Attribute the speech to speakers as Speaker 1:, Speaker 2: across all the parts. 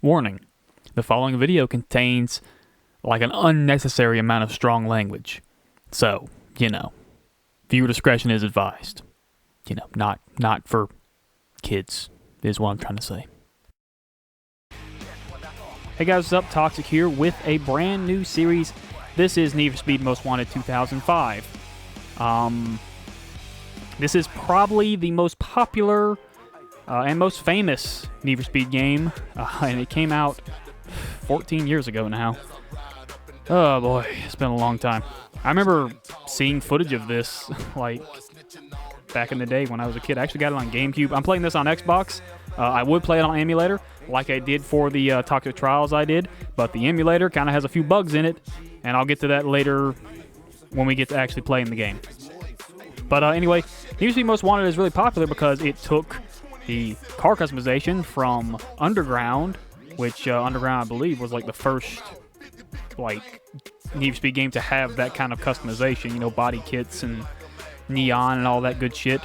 Speaker 1: Warning, the following video contains like an unnecessary amount of strong language. So, viewer discretion is advised. Not for kids is what I'm trying to say. Hey guys, what's up? Toxic here with a brand new series. This is Need for Speed Most Wanted 2005. This is probably the most popular and most famous Need for Speed game, and it came out 14 years ago now. Oh boy, it's been a long time. I remember seeing footage of this, like, back in the day when I was a kid. I actually got it on GameCube. I'm playing this on Xbox. I would play it on emulator, like I did for the Toxic Trials I did, but the emulator kind of has a few bugs in it, and I'll get to that later when we get to actually playing the game. But anyway, Need for Speed Most Wanted is really popular because it took the car customization from Underground, which Underground, I believe, was like the first Need for Speed game to have that kind of customization, body kits and neon and all that good shit,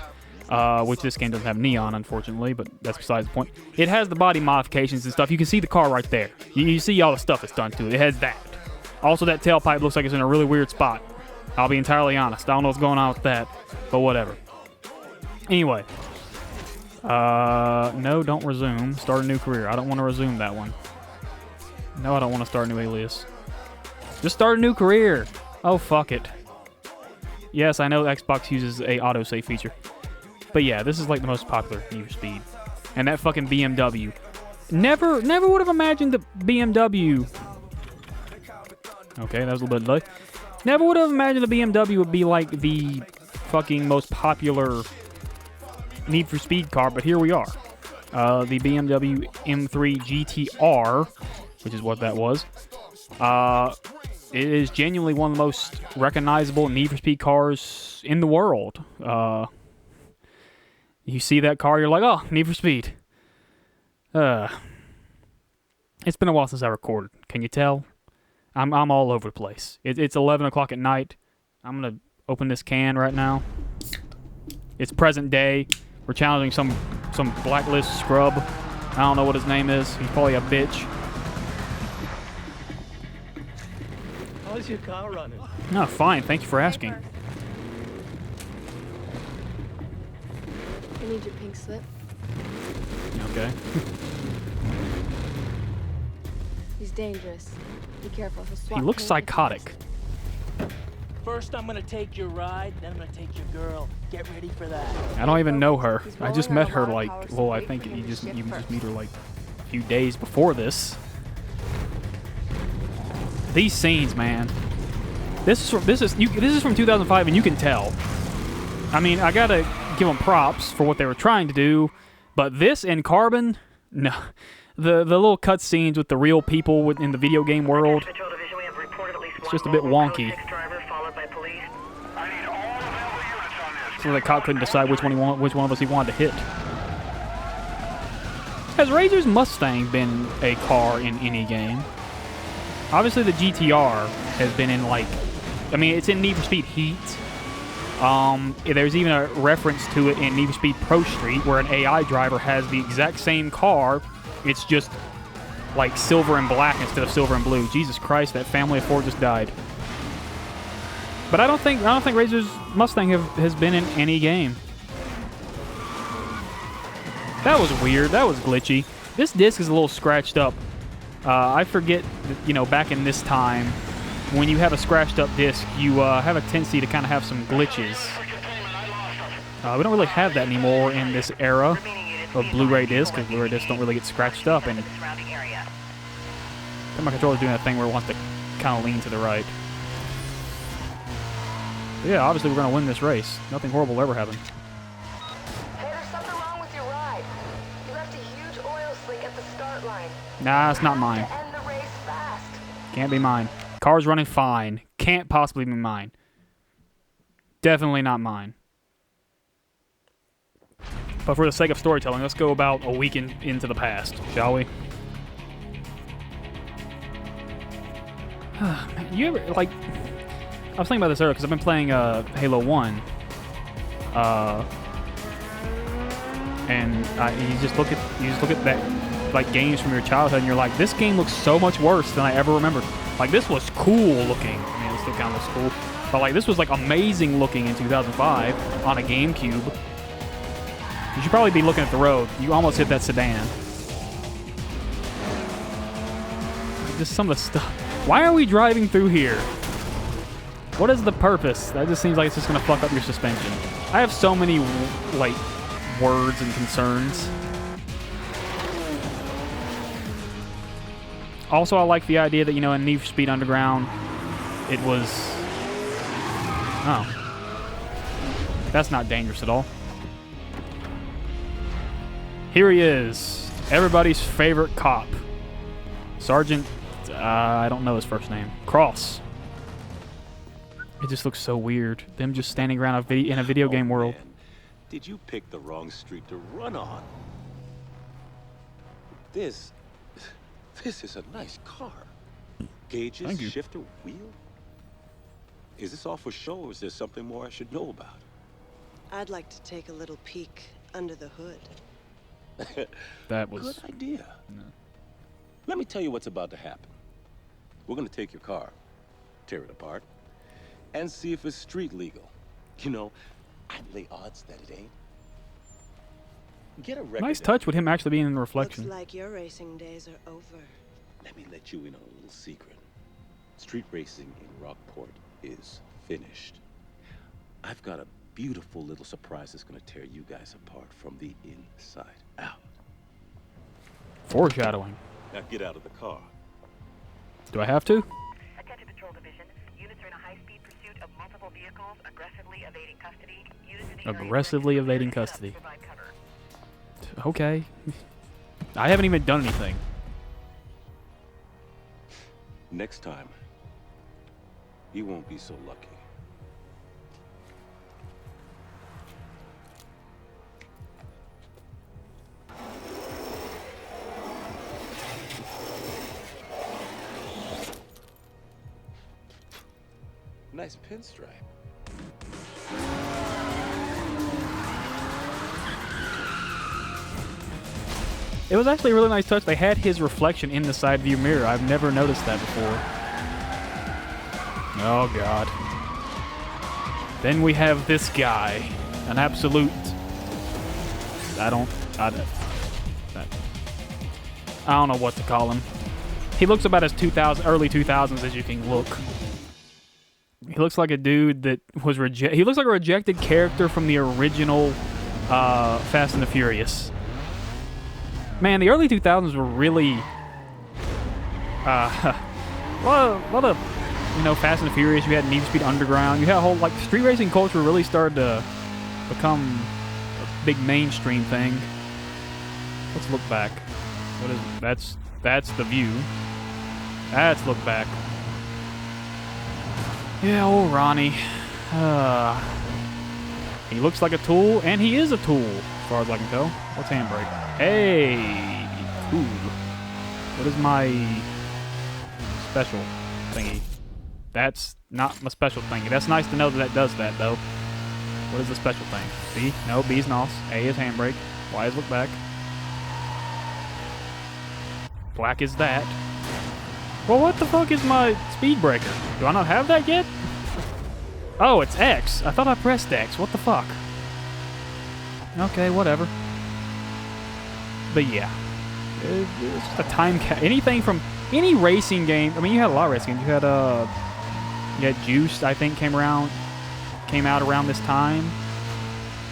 Speaker 1: which this game doesn't have neon, unfortunately, but that's besides the point. It has the body modifications and stuff. You can see the car right there. You see all the stuff that's done to it. It has that. Also, that tailpipe looks like it's in a really weird spot. I'll be entirely honest. I don't know what's going on with that, but whatever. Anyway. No, don't resume. Start a new career. I don't want to resume that one. No, I don't want to start a new alias. Just start a new career. Oh, fuck it. Yes, I know Xbox uses a autosave feature. But yeah, this is like the most popular Need for Speed. And that fucking BMW. Never would have imagined the BMW... Okay, that was a little bit delay. Never would have imagined the BMW would be like the fucking most popular Need for Speed car, but here we are. The BMW M3 GTR, which is what that was. It is genuinely one of the most recognizable Need for Speed cars in the world. You see that car, you're like, oh, Need for Speed. It's been a while since I recorded. Can you tell? I'm all over the place. It's 11 o'clock at night. I'm going to open this can right now. It's present day. We're challenging some blacklist scrub. I don't know what his name is. He's probably a bitch.
Speaker 2: How's your car running?
Speaker 1: No, fine. Thank you for asking.
Speaker 3: I need your pink slip.
Speaker 1: Okay.
Speaker 3: He's dangerous. Be careful.
Speaker 1: He looks psychotic.
Speaker 2: First, I'm gonna take your ride, then I'm gonna take your girl. Get ready for that.
Speaker 1: I don't even know her. I just met her I think you just meet her like a few days before this. These scenes, man. This is from 2005, and you can tell. I mean, I gotta give them props for what they were trying to do, but this and Carbon, no. The little cutscenes with the real people in the video game world, it's just a bit wonky. So the cop couldn't decide which one of us he wanted to hit. Has Razor's Mustang been a car in any game? Obviously the GTR has been in it's in Need for Speed Heat. There's even a reference to it in Need for Speed Pro Street where an AI driver has the exact same car. It's just like silver and black instead of silver and blue. Jesus Christ, that family of four just died. But I don't think Razor's Mustang has been in any game. That was weird. That was glitchy. This disc is a little scratched up. I forget that, back in this time, when you have a scratched up disc, you have a tendency to kind of have some glitches. We don't really have that anymore in this era of Blu-ray discs, because Blu-ray discs don't really get scratched up. And my controller's doing that thing where it wants to kind of lean to the right. But yeah, obviously we're going to win this race. Nothing horrible will ever happen.
Speaker 3: Hey, there's something wrong with your ride. You left a huge oil slick at the start line.
Speaker 1: Nah, it's not mine.
Speaker 3: To end the race fast.
Speaker 1: Can't be mine. Car's running fine. Can't possibly be mine. Definitely not mine. But for the sake of storytelling, let's go about a week into the past, shall we? You ever, I was thinking about this earlier because I've been playing Halo 1. And you just look at that like games from your childhood, and you're like, this game looks so much worse than I ever remembered. Like, this was cool looking. I mean, it still kind of looks cool, but like, this was like amazing looking in 2005 on a GameCube. You should probably be looking at the road. You almost hit that sedan. Just some of the stuff. Why are we driving through here? What is the purpose? That just seems like it's just gonna fuck up your suspension. I have so many like words and concerns. Also, I like the idea that, you know, in Need for Speed Underground, it was... Oh. That's not dangerous at all. Here he is. Everybody's favorite cop. Sergeant... I don't know his first name. Cross. It just looks so weird. Them just standing around in a video game world.
Speaker 4: Man. Did you pick the wrong street to run on? This is a nice car. Gauges,
Speaker 1: Thank you.
Speaker 4: shifter, wheel. Is this all for show, or is there something more I should know about?
Speaker 5: I'd like to take a little peek under the hood.
Speaker 1: That was...
Speaker 4: Good idea.
Speaker 1: No.
Speaker 4: Let me tell you what's about to happen. We're gonna take your car, tear it apart, and see if it's street legal. You know, I'd lay odds that it ain't. Get a record.
Speaker 1: Nice touch with him actually being in the reflection.
Speaker 5: Looks like your racing days are over.
Speaker 4: Let me let you in on a little secret. Street racing in Rockport is finished. I've got a beautiful little surprise that's gonna tear you guys apart from the inside out.
Speaker 1: Foreshadowing.
Speaker 4: Now get out of the car.
Speaker 1: Do I have to?
Speaker 6: Attention Patrol Division. Units are in a high-speed pursuit of multiple vehicles, aggressively evading custody. Units in the area
Speaker 1: Aggressively
Speaker 6: ready to
Speaker 1: evading
Speaker 6: provide
Speaker 1: custody.
Speaker 6: cover.
Speaker 1: Okay. I haven't even done anything.
Speaker 4: Next time, you won't be so lucky. Nice pinstripe.
Speaker 1: It was actually a really nice touch. They had his reflection in the side view mirror. I've never noticed that before. Oh, God. Then we have this guy. An absolute... I don't know what to call him. He looks about as early 2000s as you can look. He looks like a dude that was he looks like a rejected character from the original Fast and the Furious. Man, the early 2000s were really a lot of, you know, Fast and the Furious. You had Need for Speed Underground. You had a whole, like, street racing culture really started to become a big mainstream thing. Let's look back. What is that's the view. Let's look back. Yeah, old Ronnie. He looks like a tool, and he is a tool, as far as I can tell. What's handbrake? Hey, cool. What is my special thingy? That's not my special thingy. That's nice to know that that does that, though. What is the special thing? B? No, B is NOS. A is handbrake. Y is look back. Black is that. Well, what the fuck is my speed breaker? Do I not have that yet? Oh, it's X. I thought I pressed X. What the fuck? Okay, whatever. But yeah. It's just a time cap. Anything from any racing game. I mean, you had a lot of racing games. You had Juice, I think, came out around this time.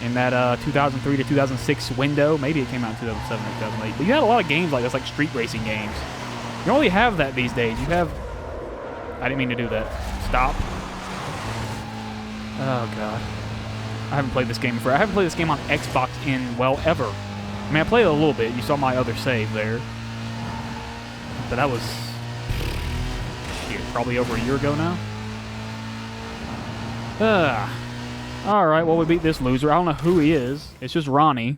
Speaker 1: In that 2003 to 2006 window. Maybe it came out in 2007 or 2008. But you had a lot of games like this, like street racing games. You don't really have that these days. You have... I didn't mean to do that. Stop. Oh, God. I haven't played this game before. I haven't played this game on Xbox in, well, ever. I mean, I played it a little bit. You saw my other save there. But that was... shit, probably over a year ago now. Alright, well, we beat this loser. I don't know who he is. It's just Ronnie.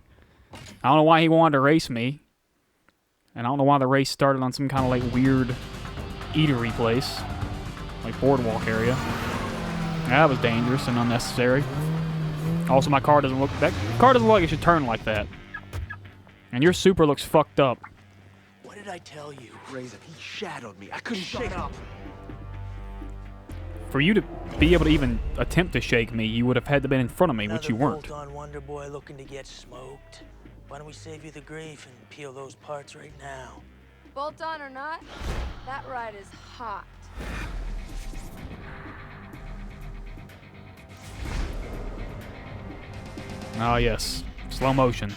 Speaker 1: I don't know why he wanted to race me. And I don't know why the race started on some kind of, like, weird eatery place. Like, boardwalk area. That was dangerous and unnecessary. Also, my car doesn't look... That car doesn't look like it should turn like that. And your Supra looks fucked up.
Speaker 2: did I tell you?
Speaker 7: Razor, he shadowed me. I couldn't shake up.
Speaker 1: For you to be able to even attempt to shake me, you would have had to been in front of me, which you weren't.
Speaker 2: Bolt-on Wonder Boy looking to get smoked. Why don't we save you the grief and peel those parts right now?
Speaker 8: Bolt on or not, that ride is hot.
Speaker 1: Ah, yes. Slow motion.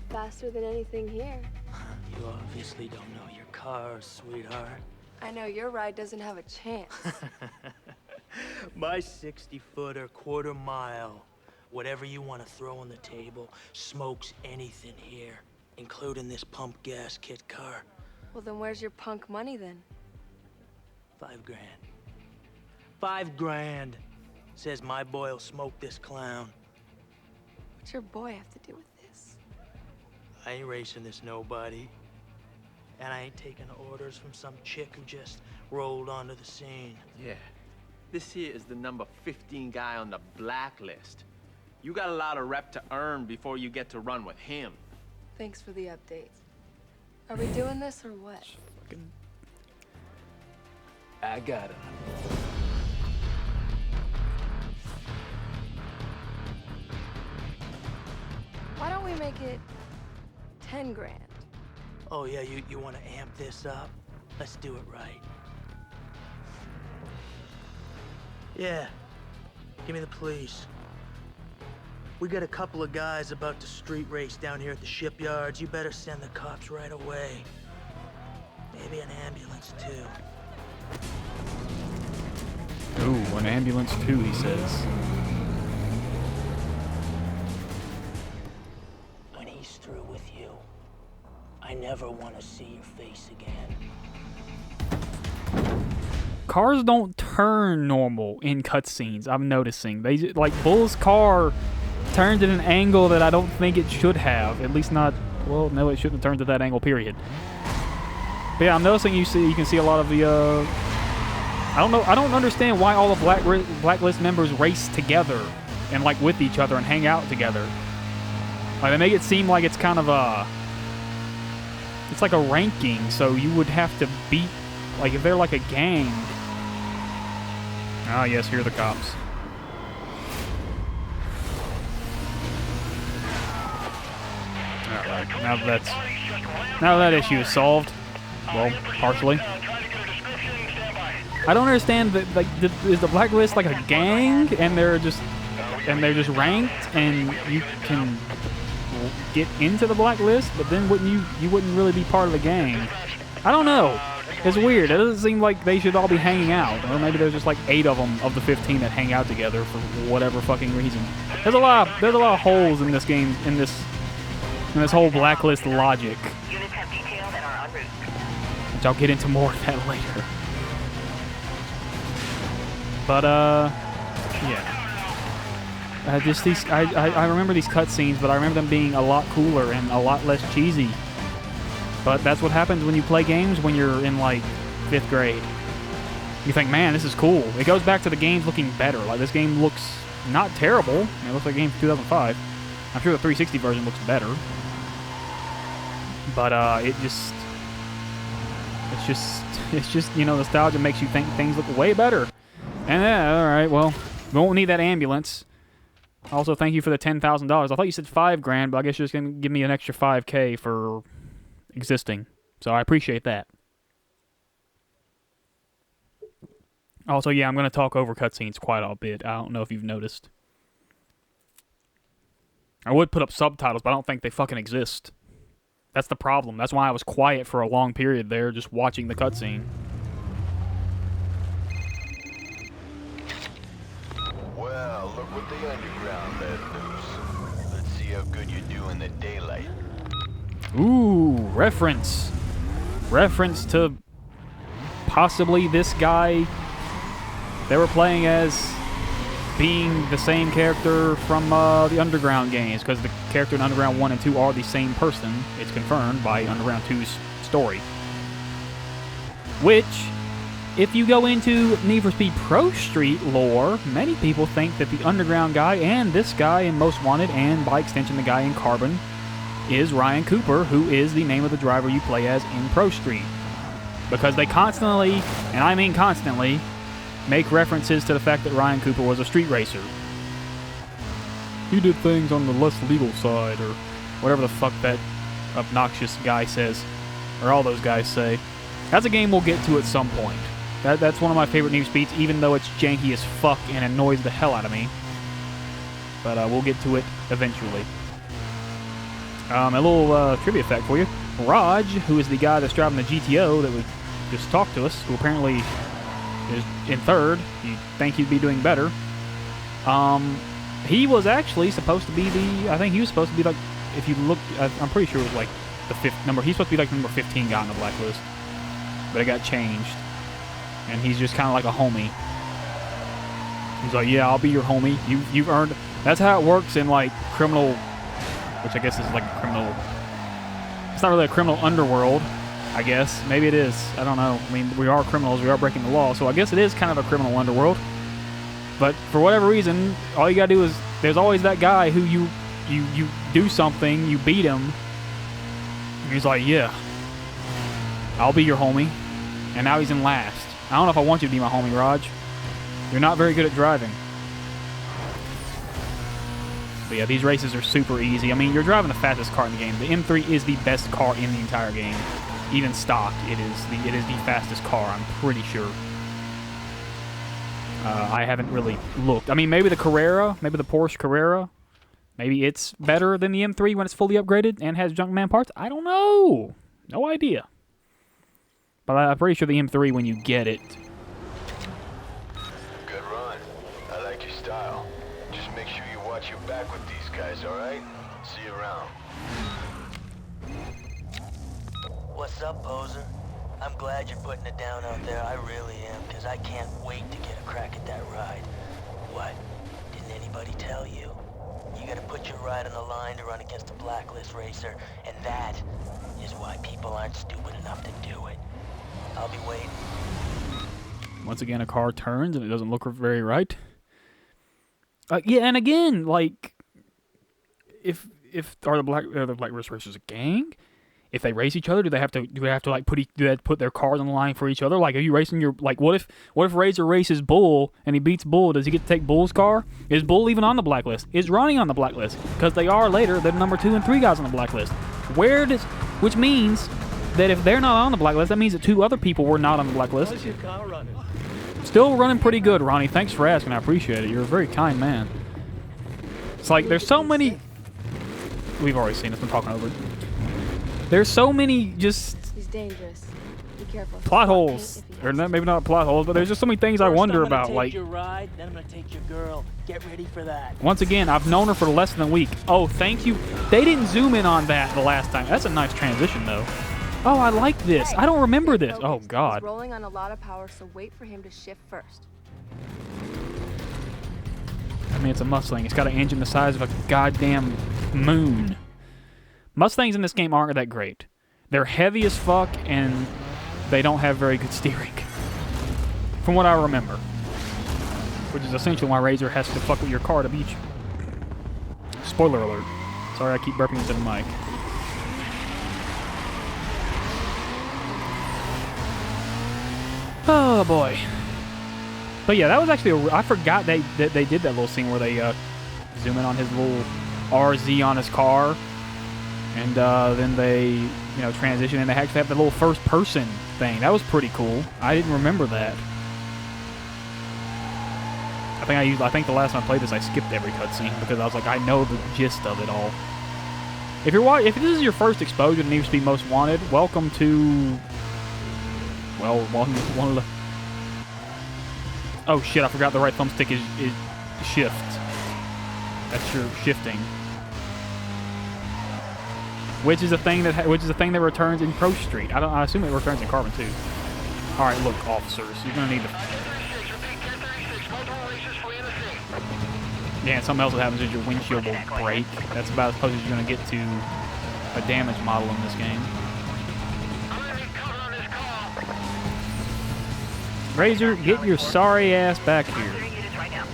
Speaker 8: Faster than anything here.
Speaker 2: You obviously don't know your car, sweetheart.
Speaker 8: I know your ride doesn't have a chance.
Speaker 2: My 60-footer, quarter mile, whatever you want to throw on the table, smokes anything here, including this pump gas kit car.
Speaker 8: Well, then where's your punk money then?
Speaker 2: $5 grand. $5 grand. Says my boy'll smoke this clown.
Speaker 8: What's your boy have to do with this?
Speaker 2: I ain't racing this nobody. And I ain't taking orders from some chick who just rolled onto the scene.
Speaker 7: Yeah. This here is the number 15 guy on the blacklist. You got a lot of rep to earn before you get to run with him.
Speaker 8: Thanks for the update. Are we doing this or what?
Speaker 2: I got him.
Speaker 8: Why don't we make it 10 grand?
Speaker 2: Oh yeah, you want to amp this up? Let's do it right. Yeah, give me the police. We got a couple of guys about to street race down here at the shipyards. You better send the cops right away. Maybe an ambulance too.
Speaker 1: Ooh, an ambulance too, he says.
Speaker 2: When he's through with you, I never want to see your face again.
Speaker 1: Cars don't turn normal in cutscenes, I'm noticing. Like, Bull's car turns at an angle that I don't think it should have. At least not, well, no, it shouldn't have turned at that angle, period. But yeah, I'm noticing you can see a lot of the, I don't understand why all the Blacklist members race together and, like, with each other and hang out together. Like, they make it seem like it's kind of it's like a ranking, so you would have to beat, like, if they're like a gang. Ah, yes, here are the cops. Alright, now that issue is solved. Well, partially. I don't understand that, like, is the Blacklist like a gang, and they're just ranked, and you can get into the Blacklist, but then you wouldn't really be part of the gang. I don't know. It's weird. It doesn't seem like they should all be hanging out, or maybe there's just like 8 of them of the 15 that hang out together for whatever fucking reason. There's a lot of holes in this game, in this whole Blacklist logic.
Speaker 6: Units have detailed and are en route.
Speaker 1: Which I'll get into more of that later. But yeah. I remember these cutscenes, but I remember them being a lot cooler and a lot less cheesy. But that's what happens when you play games when you're in, like, 5th grade. You think, man, this is cool. It goes back to the games looking better. Like, this game looks not terrible. I mean, it looks like a game from 2005. I'm sure the 360 version looks better. But it's just, you know, nostalgia makes you think things look way better. And yeah, all right, well, we won't need that ambulance. Also, thank you for the $10,000. I thought you said $5 grand, but I guess you're just gonna give me an extra $5K for existing. So I appreciate that. Also, yeah, I'm gonna talk over cutscenes quite a bit. I don't know if you've noticed. I would put up subtitles, but I don't think they fucking exist. That's the problem. That's why I was quiet for a long period there, just watching the cutscene.
Speaker 9: Well, look what the underground let loose. Let's see how good you do in the daylight.
Speaker 1: Ooh, reference. Reference to possibly this guy they were playing as being the same character from the Underground games, because the character in Underground 1 and 2 are the same person. It's confirmed by Underground 2's story. Which if you go into Need for Speed Pro Street lore, many people think that the underground guy and this guy in Most Wanted, and by extension the guy in Carbon, is Ryan Cooper, who is the name of the driver you play as in Pro Street. Because they constantly, and I mean constantly, make references to the fact that Ryan Cooper was a street racer. He did things on the less legal side, or whatever the fuck that obnoxious guy says, or all those guys say. That's a game we'll get to at some point. That's one of my favorite Need for Speeds, even though it's janky as fuck and annoys the hell out of me. But we'll get to it eventually. A little trivia fact for you. Raj, who is the guy that's driving the GTO that would just talk to us, who apparently is in third, you'd think he'd be doing better. He was actually supposed to be I think he was supposed to be like, if you look, I'm pretty sure it was like the fifth number. He's supposed to be like number 15 guy on the blacklist. But it got changed. And he's just kind of like a homie. He's like, yeah, I'll be your homie. You've earned... That's how it works in, like, criminal... Which I guess is like a criminal... It's not really a criminal underworld, I guess. Maybe it is. I don't know. I mean, we are criminals. We are breaking the law. So I guess it is kind of a criminal underworld. But for whatever reason, all you gotta do is... There's always that guy who you do something, you beat him. And he's like, yeah, I'll be your homie. And now he's in last. I don't know if I want you to be my homie, Raj. You're not very good at driving. But yeah, these races are super easy. I mean, you're driving the fastest car in the game. The M3 is the best car in the entire game. Even stock, it is the fastest car, I'm pretty sure. I haven't really looked. I mean, maybe the Carrera, maybe the Porsche Carrera, maybe it's better than the M3 when it's fully upgraded and has Junkman parts. I don't know. No idea. But I'm pretty sure the M3, when you get it...
Speaker 9: Good run. I like your style. Just make sure you watch your back with these guys, alright? See you around.
Speaker 2: What's up, poser? I'm glad you're putting it down out there. I really am, because I can't wait to get a crack at that ride. What? Didn't anybody tell you? You gotta put your ride on the line to run against a blacklist racer, and that is why people aren't stupid enough to do it. I'll be waiting.
Speaker 1: Once again, a car turns and it doesn't look very right. Yeah, and again, like, if are the black race racers a gang? If they race each other, do they have to like put their cars on the line for each other? Like, are you racing your, like, what if Razor races Bull and he beats Bull? Does he get to take Bull's car? Is Bull even on the blacklist? Is Ronnie on the blacklist? Because they are later the number 2 and 3 guys on the blacklist. Which means that if they're not on the blacklist, that means that 2 other people were not on the blacklist.
Speaker 2: How's your car running?
Speaker 1: Still running pretty good, Ronnie. Thanks for asking. I appreciate it. You're a very kind man. It's like there's so many... We've already seen this. I'm talking over it. There's so many just...
Speaker 8: He's dangerous. Be careful.
Speaker 1: Plot holes. Or not, maybe not plot holes, but there's just so many things I wonder about. Like,
Speaker 2: your ride, then I'm gonna take your girl. Get ready for that.
Speaker 1: Once again, I've known her for less than a week. Oh, thank you. They didn't zoom in on that the last time. That's a nice transition, though. Oh, I like this. I don't remember this. Oh, God.
Speaker 8: He's rolling on a lot of power, so wait for him to shift first.
Speaker 1: I mean, it's a Mustang. It's got an engine the size of a goddamn moon. Mustangs in this game aren't that great. They're heavy as fuck, and they don't have very good steering. From what I remember. Which is essentially why Razor has to fuck with your car to beat you. Spoiler alert. Sorry I keep burping into the mic. Oh, boy. But yeah, that was actually I forgot that they did that little scene where they zoom in on his little RZ on his car. And then they, transition, and they actually have the little first-person thing. That was pretty cool. I didn't remember that. I think the last time I played this, I skipped every cutscene because I was like, I know the gist of it all. If this is your first exposure to Need for Speed Most Wanted, welcome to, well, one of the. Oh shit! I forgot the right thumbstick is shift. That's your shifting. Which is a thing that returns in Pro Street. I assume it returns in Carbon too. All right, look, officers, you're gonna need to. Yeah, and something else that happens is your windshield will break. That's about as close as you're gonna get to a damage model in this game. Razor, get your sorry ass back here.
Speaker 6: Units right now.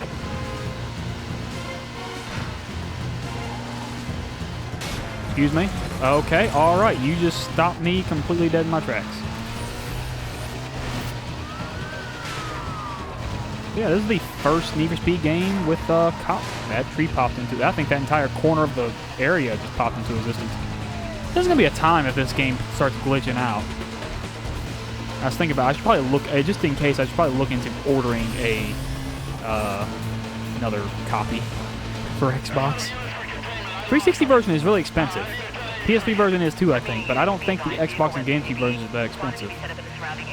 Speaker 1: Excuse me? Okay, alright. You just stopped me completely dead in my tracks. Yeah, this is the first Need for Speed game with cop. That tree popped into. I think that entire corner of the area just popped into existence. There's gonna be a time if this game starts glitching out. I was thinking about. I should probably look just in case. I should probably look into ordering a another copy for Xbox. 360 version is really expensive. PSP version is too, I think, but I don't think the Xbox and GameCube version is that expensive.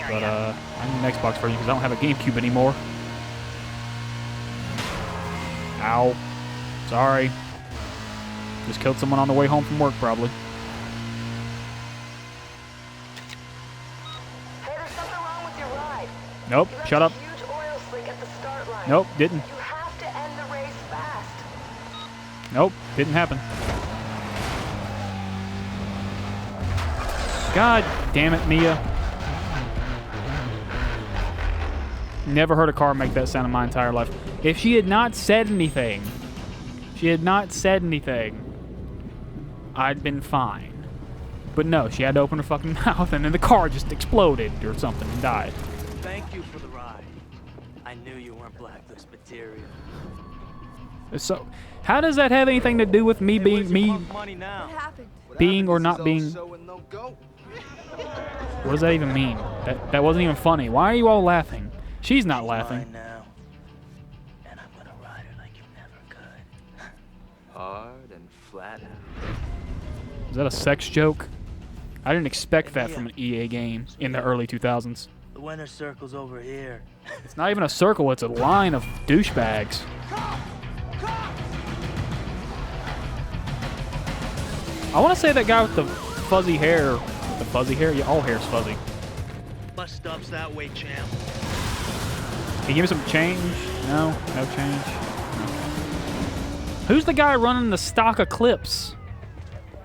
Speaker 1: But I'm an Xbox version because I don't have a GameCube anymore. Ow. Sorry. Just killed someone on the way home from work, probably.
Speaker 3: Hey, there's something wrong with your ride.
Speaker 1: Nope,
Speaker 3: You left
Speaker 1: shut
Speaker 3: a
Speaker 1: up.
Speaker 3: huge oil slick at the start line.
Speaker 1: Nope, didn't.
Speaker 3: You have to end the race fast.
Speaker 1: Nope, didn't happen. God damn it, Mia. Never heard a car make that sound in my entire life. If she had not said anything, I'd been fine. But no, she had to open her fucking mouth and then the car just exploded or something and died.
Speaker 2: Thank you for the ride. I knew you weren't blacklist material.
Speaker 1: So, how does that have anything to do with me being me
Speaker 2: Money now.
Speaker 8: What happened?
Speaker 1: being or not being? What does that even mean? That wasn't even funny. Why are you all laughing? She's not laughing.
Speaker 2: Mine now. And I'm gonna ride her like you never could.
Speaker 7: Hard and flat.
Speaker 1: Is that a sex joke? I didn't expect that from an EA game in the early 2000s.
Speaker 2: The winner's circle's over here.
Speaker 1: It's not even a circle, it's a line of douchebags. I want to say that guy with the fuzzy hair. The fuzzy hair? Yeah, all hair's fuzzy.
Speaker 2: Bus stop's that way, champ.
Speaker 1: Can you give me some change? No? No change? Okay. Who's the guy running the stock Eclipse?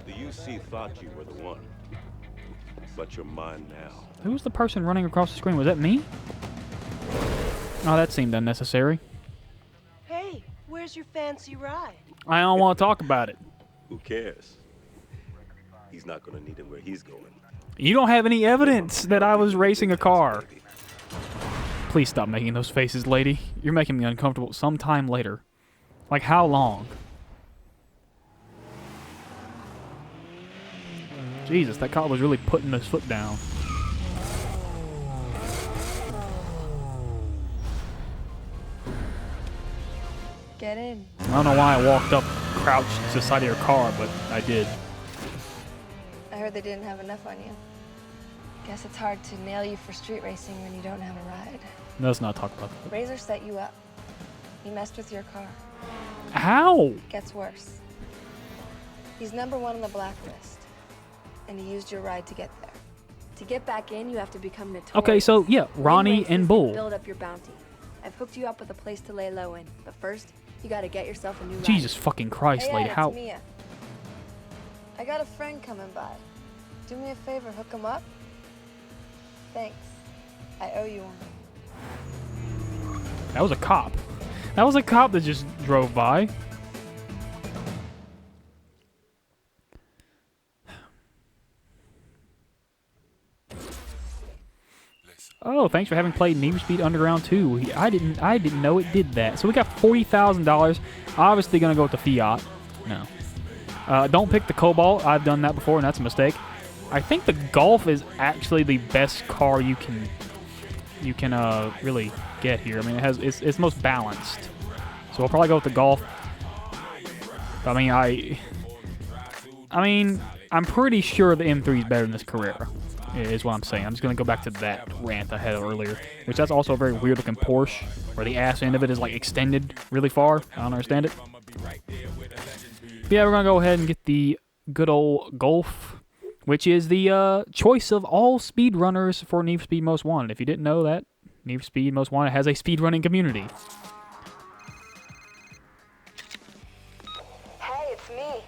Speaker 4: The UC thought you were the one, but you're mine now.
Speaker 1: Who's the person running across the screen? Was that me? Oh, that seemed unnecessary.
Speaker 5: Hey, where's your fancy ride?
Speaker 1: I don't want to talk about it.
Speaker 4: Who cares? He's not gonna need it where he's going.
Speaker 1: You don't have any evidence that I was racing a car. Please stop making those faces, lady. You're making me uncomfortable sometime later. Like how long? Jesus, that cop was really putting his foot down.
Speaker 8: Get in.
Speaker 1: I don't know why I walked up, crouched to the side of your car, but I did.
Speaker 8: I heard they didn't have enough on you. Guess it's hard to nail you for street racing when you don't have a ride.
Speaker 1: Let's not talk about that.
Speaker 8: Razor set you up. He messed with your car.
Speaker 1: How?
Speaker 8: Gets worse. He's #1 on the blacklist, and he used your ride to get there. To get back in, you have to become notorious.
Speaker 1: Okay, so yeah, Ronnie
Speaker 8: Win
Speaker 1: and
Speaker 8: races
Speaker 1: Bull.
Speaker 8: Build up your bounty. I've hooked you up with a place to lay low in, but first, you gotta get yourself a new ride.
Speaker 1: Jesus fucking Christ,
Speaker 8: Hey,
Speaker 1: lady.
Speaker 8: Ed,
Speaker 1: How?
Speaker 8: it's Mia. I got a friend coming by. Do me a favor, hook him up. Thanks. I owe you one.
Speaker 1: That was a cop. That was a cop that just drove by. Oh, thanks for having played Need for Speed Underground 2. I didn't know it did that. So we got $40,000. Obviously gonna go with the Fiat. No. Don't pick the Cobalt. I've done that before, and that's a mistake. I think the Golf is actually the best car you can really get here. I mean, it's most balanced. So I'll probably go with the Golf. I mean, I'm pretty sure the M3 is better than this Carrera, is what I'm saying. I'm just going to go back to that rant I had earlier, which that's also a very weird looking Porsche, where the ass end of it is like extended really far. I don't understand it. But yeah, we're going to go ahead and get the good old Golf, which is the choice of all speedrunners for Need for Speed Most Wanted. If you didn't know that, Need for Speed Most Wanted has a speedrunning community.
Speaker 3: Hey, it's me.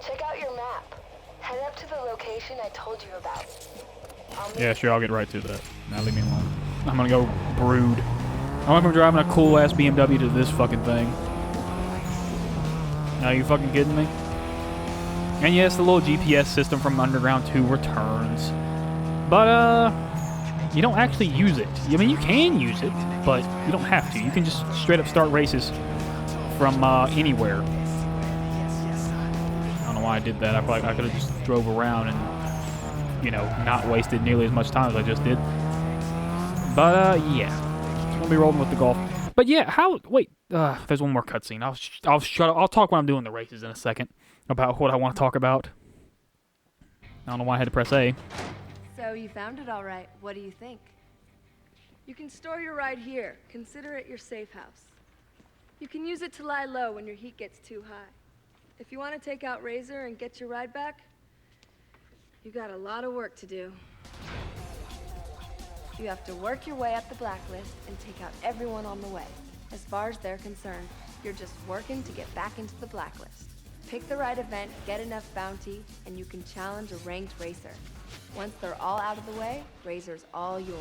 Speaker 3: Check out your map. Head up to the location I told you about.
Speaker 1: Yeah, sure, I'll get right to that. Now leave me alone. I'm gonna go Brood. I went from driving a cool ass BMW to this fucking thing. Are you fucking kidding me? And yes, the little GPS system from Underground 2 returns. But, you don't actually use it. I mean, you can use it, but you don't have to. You can just straight up start races from anywhere. I don't know why I did that. I could have just drove around and, you know, not wasted nearly as much time as I just did. But, yeah. I'm gonna be rolling with the Golf. But yeah, wait, there's one more cutscene. I'll shut up. I'll talk when I'm doing the races in a second about what I want to talk about. I don't know why I had to press A.
Speaker 8: So you found it all right. What do you think? You can store your ride here. Consider it your safe house. You can use it to lie low when your heat gets too high. If you want to take out Razor and get your ride back, you got a lot of work to do. You have to work your way up the blacklist and take out everyone on the way. As far as they're concerned, you're just working to get back into the blacklist. Pick the right event, get enough bounty, and you can challenge a ranked racer. Once they're all out of the way, Razor's all yours.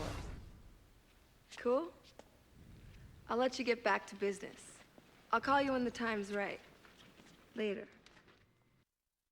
Speaker 8: Cool? I'll let you get back to business. I'll call you when the time's right. Later.